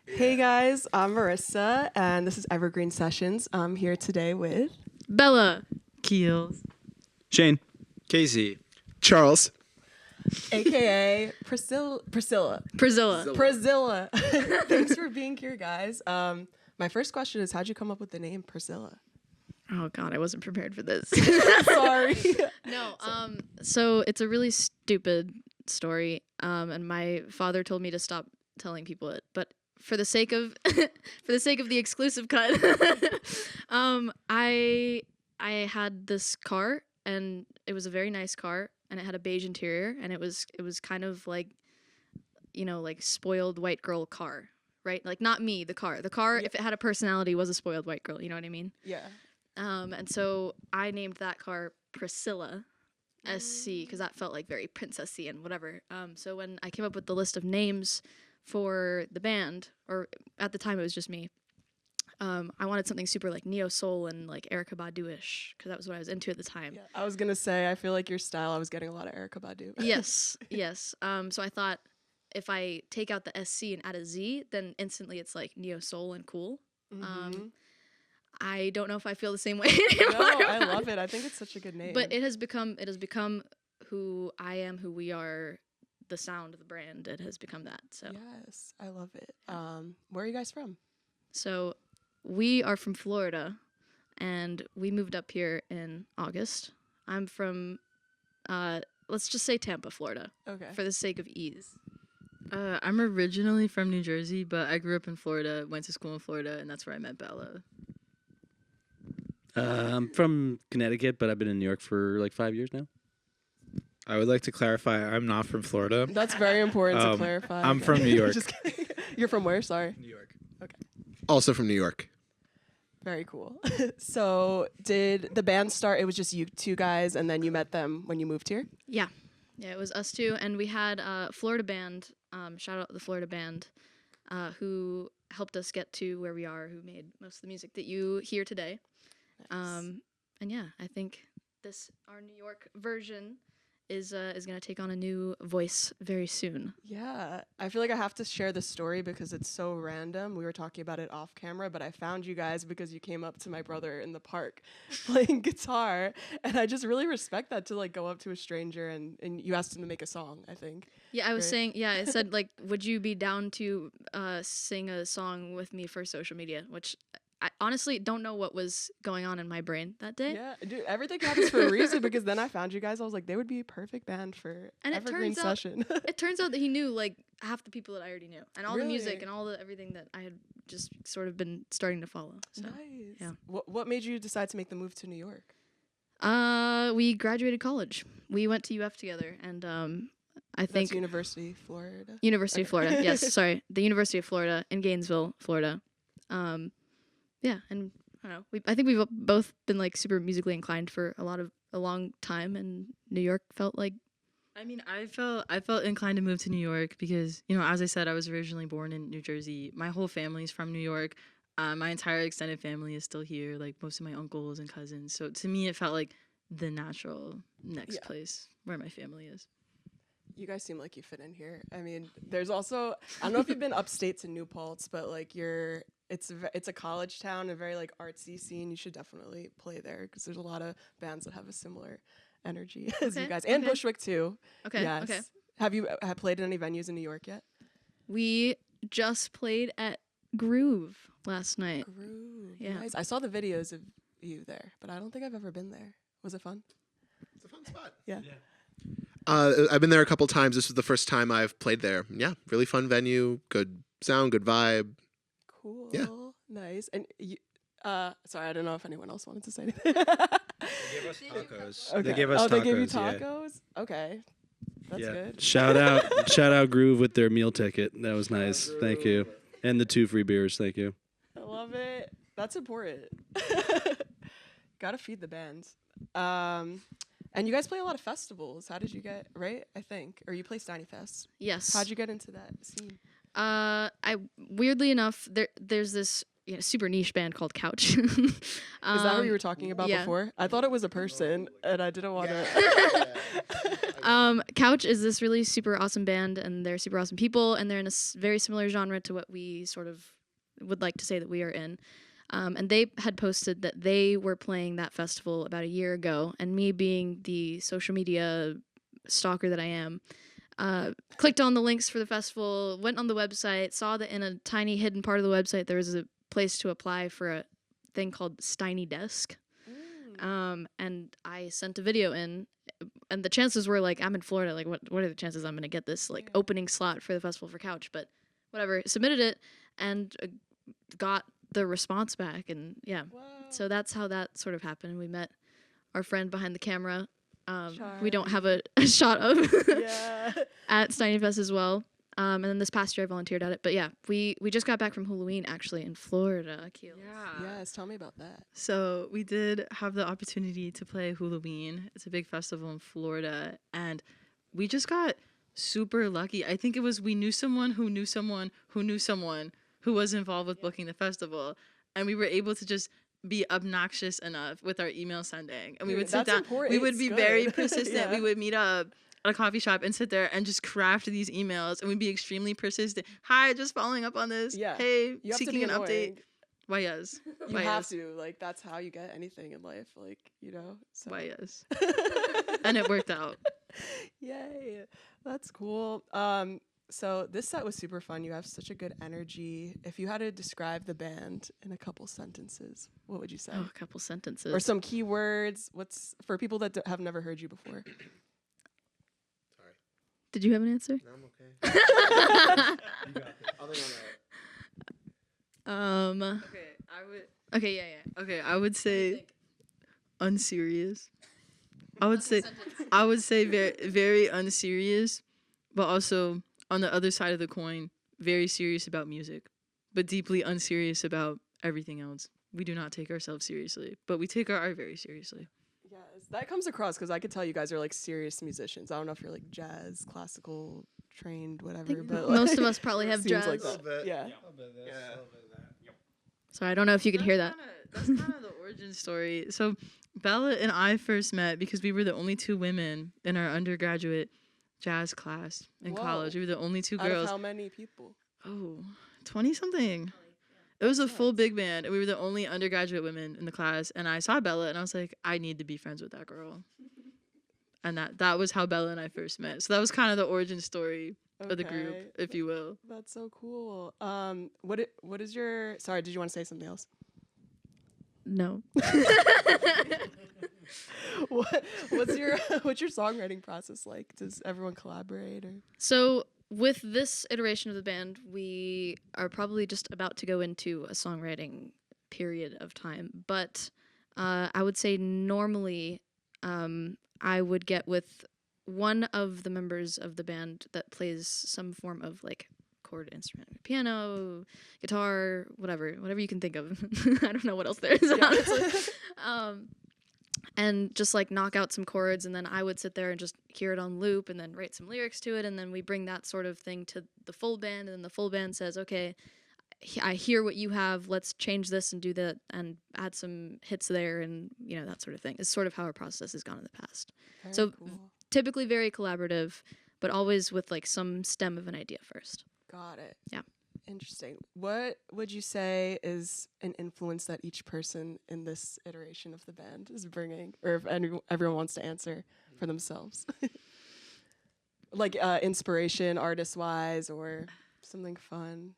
Hey guys, I'm Marissa, and this is Evergreen Sessions. I'm here today with Bella. Keels. Shane. Casey. Charles. AKA Priscilla. PRIZILLA. Thanks for being here, guys. My first question is, how'd you come up with the name Priscilla? Oh God, I wasn't prepared for this. Sorry. No, so it's a really stupid story. And my father told me to stop telling people it, but for the sake of the exclusive cut, I had this car, and it was a very nice car, and it had a beige interior, and it was kind of like, like spoiled white girl car, right? Like not me, the car. The car, Yeah. if it had a personality, was a spoiled white girl. You know what I mean? Yeah. And so I named that car Priscilla, SC, because that felt like very princessy and whatever. So when I came up with the list of names for the band, or at the time it was just me, I wanted something super like neo soul and like Erykah Badu-ish, because that was what I was into at the time. Yeah. I was gonna say, I feel like your style. I was getting a lot of Erykah Badu. Yes. So I thought if I take out the SC and add a Z, then instantly it's like neo soul and cool. Mhm. I don't know if I feel the same way anymore. No, I love it. I think it's such a good name. But it has become who I am, who we are, the sound of the brand. It has become that. So yes, I love it. Where are you guys from? So we are from Florida, and we moved up here in August. I'm from let's just say Tampa, Florida, Okay. for the sake of ease. I'm originally from New Jersey, but I grew up in Florida, went to school in Florida, and that's where I met Bella. I'm from Connecticut, but I've been in New York for like 5 years now. I would like to clarify, I'm not from Florida. That's very important to clarify. I'm from New York. Just kidding. You're from where? Sorry. New York. Also from New York. Very cool. So did the band start? It was just you two guys, and then you met them when you moved here? Yeah, it was us two, and we had a Florida band. Shout out the Florida band, who helped us get to where we are, who made most of the music that you hear today. Nice. And yeah, I think our New York version is gonna take on a new voice very soon. Yeah, I feel like I have to share this story because it's so random. We were talking about it off camera, but I found you guys because you came up to my brother in the park playing guitar, and I just really respect that, to like go up to a stranger and you asked him to make a song, I think. Yeah, I was Right. saying, yeah, I said like, would you be down to sing a song with me for social media? Which I honestly don't know what was going on in my brain that day. Yeah, dude, everything happens for a reason, because then I found you guys. I was like, they would be a perfect band for And it Evergreen turns out- Session. It turns out that he knew like half the people that I already knew, and all the music Really? and all the everything that I had just sort of been starting to follow. So. Nice. yeah. What made you decide to make the move to New York? We graduated college. We went to UF together, and I think That's University, Florida. University of Okay. Florida. Yes, sorry, the University of Florida in Gainesville, Florida. Yeah, and I don't know. I think we've both been like super musically inclined for a long time, and New York felt like. I mean, I felt inclined to move to New York because, as I said, I was originally born in New Jersey. My whole family's from New York. My entire extended family is still here, like most of my uncles and cousins. So to me, it felt like the natural next Yeah. place where my family is. You guys seem like you fit in here. I mean, there's also, I don't know if you've been upstate to New Paltz, but like it's a college town, a very like artsy scene. You should definitely play there because there's a lot of bands that have a similar energy as you Okay, guys, and okay. Bushwick too. Okay. Yes. Okay. Have you played in any venues in New York yet? We just played at Groove last night. Groove. Yeah. Nice. I saw the videos of you there, but I don't think I've ever been there. Was it fun? It's a fun spot. Yeah. I've been there a couple times. This was the first time I've played there. Yeah, really fun venue. Good sound, good vibe. Cool. Yeah. Nice. And you, sorry, I don't know if anyone else wanted to say anything. They gave us tacos. Okay. They gave us oh, tacos. they gave you yeah. tacos? Okay. That's yeah. good. Shout out Groove with their meal ticket. That was nice. Thank you. And the 2 free beers. Thank you. I love it. That's important. Gotta feed the bands. And you guys play a lot of festivals. How did you get, right? I think. Or you play Steiny Fest. Yes. How'd you get into that scene? I weirdly enough, there's this super niche band called Couch. Is that what you were talking about yeah. before? I thought it was a person, and I didn't want to. Couch is this really super awesome band, and they're super awesome people, and they're in a very similar genre to what we sort of would like to say that we are in. And they had posted that they were playing that festival about a year ago, and me being the social media stalker that I am, clicked on the links for the festival, went on the website, saw that in a tiny hidden part of the website there was a place to apply for a thing called Steiny Desk. And I sent a video in, and the chances were like, I'm in Florida, like what are the chances I'm gonna get this like opening slot for the festival for Couch? But whatever, submitted it and got the response back, and so that's how that sort of happened. We met our friend behind the camera. We don't have a shot of at Steiny Fest as well. And then this past year I volunteered at it. But yeah, we just got back from Halloween actually in Florida. Keels. Yes, tell me about that. So we did have the opportunity to play Halloween. It's a big festival in Florida, and we just got super lucky. I think it was we knew someone who knew someone who knew someone who was involved with booking the festival, and we were able to just be obnoxious enough with our email sending, and we would sit down. Important. We would be very Good. persistent. We would meet up at a coffee shop and sit there and just craft these emails, and we'd be extremely persistent. Hi, just following up on this. Yeah. Hey, You have to seeking be an update. annoying. Why yes? You Why have yes? to. Like, that's how you get anything in life. Like, you know. So. Why yes? And it worked out. Yay. That's cool. So this set was super fun. You have such a good energy. If you had to describe the band in a couple sentences, what would you say? Oh, a couple sentences. Or some keywords. What's for people that have never heard you before? Did you have an answer? No, I'm okay. You got this. I'll think on that. Okay, I would. Okay, yeah. Okay, I would say unserious. I would say very very unserious, but also on the other side of the coin, very serious about music, but deeply unserious about everything else. We do not take ourselves seriously, but we take our art very seriously. Yes, that comes across because I could tell you guys are like serious musicians. I don't know if you're like jazz, classical, trained, whatever. But Most like, of us probably have seems jazz. like A little bit. Yeah. Sorry, I don't know if you could hear that. That's kind of the origin story. So Bella and I first met because we were the only two women in our undergraduate jazz class in Whoa. college. We were the only two Out of girls. how many people? Oh, 20 something. It was a full big band, and we were the only undergraduate women in the class. And I saw Bella, and I was like, I need to be friends with that girl. And that was how Bella and I first met. So that was kind of the origin story of the group, Okay. if you will. That's so cool. What is your? Sorry, did you want to say something else? No. What's your songwriting process like? Does everyone collaborate or? So with this iteration of the band, we are probably just about to go into a songwriting period of time. But I would say normally I would get with one of the members of the band that plays some form of like chord instrument, piano, guitar, whatever you can think of. I don't know what else there is, honestly. And just like knock out some chords, and then I would sit there and just hear it on loop and then write some lyrics to it, and then we bring that sort of thing to the full band, and then the full band says, okay, I hear what you have, let's change this and do that and add some hits there, and you know, that sort of thing. It's sort of how our process has gone in the past. Very So cool. typically very collaborative, but always with like some stem of an idea first. Got it. Yeah. Interesting. What would you say is an influence that each person in this iteration of the band is bringing, or if everyone wants to answer for themselves? Like inspiration, artist-wise, or something fun.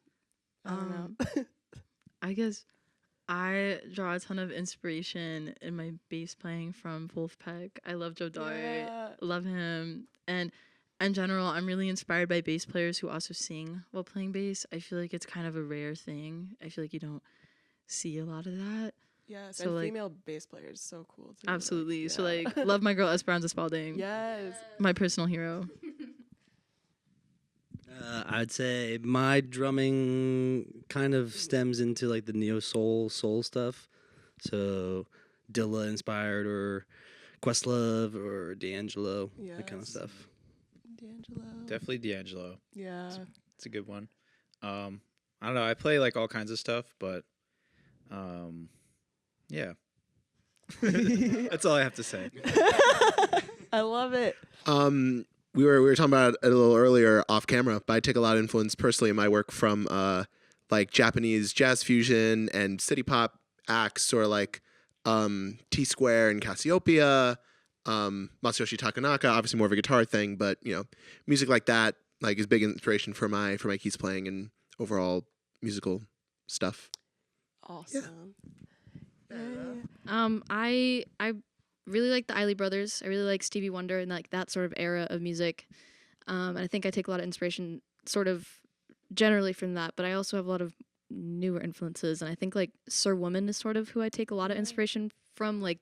I don't know. I guess I draw a ton of inspiration in my bass playing from Wolfpack. I love Joe Dart. Yeah. Love him. And in general, I'm really inspired by bass players who also sing while playing bass. I feel like it's kind of a rare thing. I feel like you don't see a lot of that. Yes, So, and like- female bass players, so cool too. Absolutely. So yeah. like love my girl Esperanza Spalding. Yes. My personal hero. I'd say my drumming kind of stems into like the neo soul stuff. So Dilla inspired, or Questlove, or D'Angelo, that kind of Yes. stuff. D'Angelo. Definitely D'Angelo. Yeah. It's a good one. I don't know. I play like all kinds of stuff, but yeah. That's all I have to say. I love it. We were talking about it a little earlier off camera, but I take a lot of influence personally in my work from like Japanese jazz fusion and city pop acts, or like T Square and Cassiopeia, Masayoshi Takanaka, obviously more of a guitar thing, but you know, music like that like is big inspiration for my keys playing and overall musical stuff. Awesome. Yeah. I really like the Isley Brothers. I really like Stevie Wonder and like that sort of era of music. And I think I take a lot of inspiration sort of generally from that, but I also have a lot of newer influences, and I think like Sir Woman is sort of who I take a lot of inspiration from, like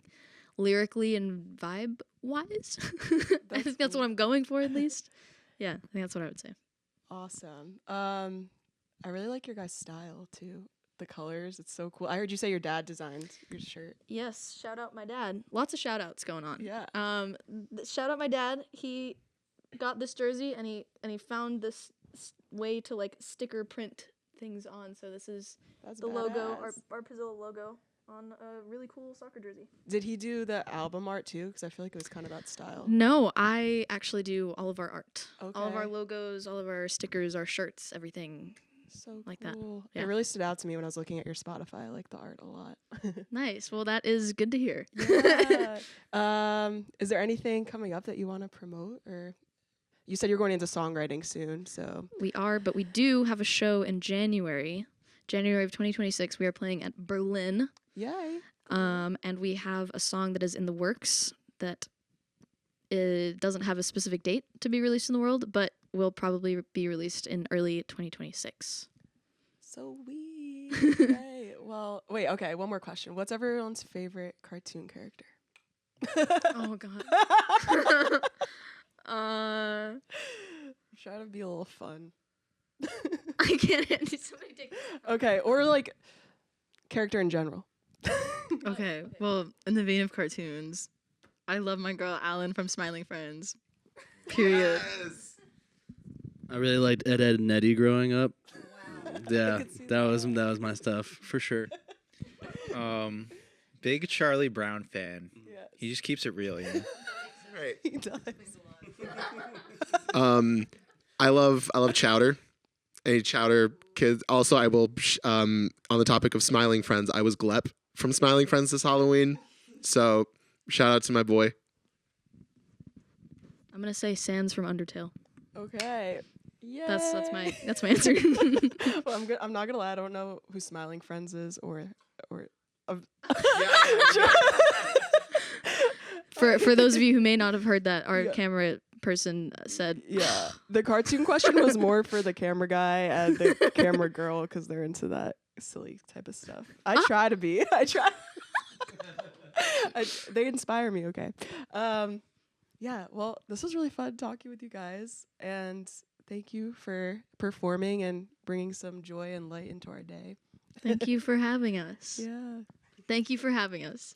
lyrically and vibe wise. I think that's what I'm going for, at least. Yeah, I think that's what I would say. Awesome. I really like your guys' style too. The colors, it's so cool. I heard you say your dad designed your shirt. Yes, shout out my dad. Lots of shout outs going on. Yeah. Shout out my dad. He got this jersey and he found this way to like sticker print things on. So this is That's the logo, badass. our PRIZILLA logo on a really cool soccer jersey. Did he do the album art too? Because I feel like it was kind of that style. No, I actually do all of our art. Okay. All of our logos, all of our stickers, our shirts, everything. So like that. cool. Yeah. It really stood out to me when I was looking at your Spotify. I like the art a lot. Nice. Well, that is good to hear. Yeah. Is there anything coming up that you want to promote, or you said you're going into songwriting soon? So We are, but we do have a show in January of 2026. We are playing at Berlin. yay. And we have a song that is in the works that it doesn't have a specific date to be released in the world, but will probably be released in early 2026. So Yay. Well, wait. Okay, one more question. What's everyone's favorite cartoon character? Oh God. Try to be a little fun. I can't handle somebody take. Okay, or like character in general. Okay, well, in the vein of cartoons, I love my girl Alan from Smiling Friends. Period. I really liked Ed, Ed, and Eddie growing up. Yeah, could see that was my stuff for sure. Big Charlie Brown fan. Yes. He just keeps it real, you know? Right. He does. I love Chowder. Any Chowder kids. Also, I will on the topic of Smiling Friends, I was Glep from Smiling Friends this Halloween. So shout out to my boy. I'm gonna say Sans from Undertale. Okay. Yeah. That's my answer. Well, I'm not gonna lie. I don't know who Smiling Friends is, or. For those of you who may not have heard that, our Yeah. camera person said, Yeah, the cartoon question was more for the camera guy and the camera girl because they're into that silly type of stuff. I try to be. I try. They inspire me. Okay. Yeah. Well, this was really fun talking with you guys, and thank you for performing and bringing some joy and light into our day. "Thank you for having us. Yeah. Thank you for having us."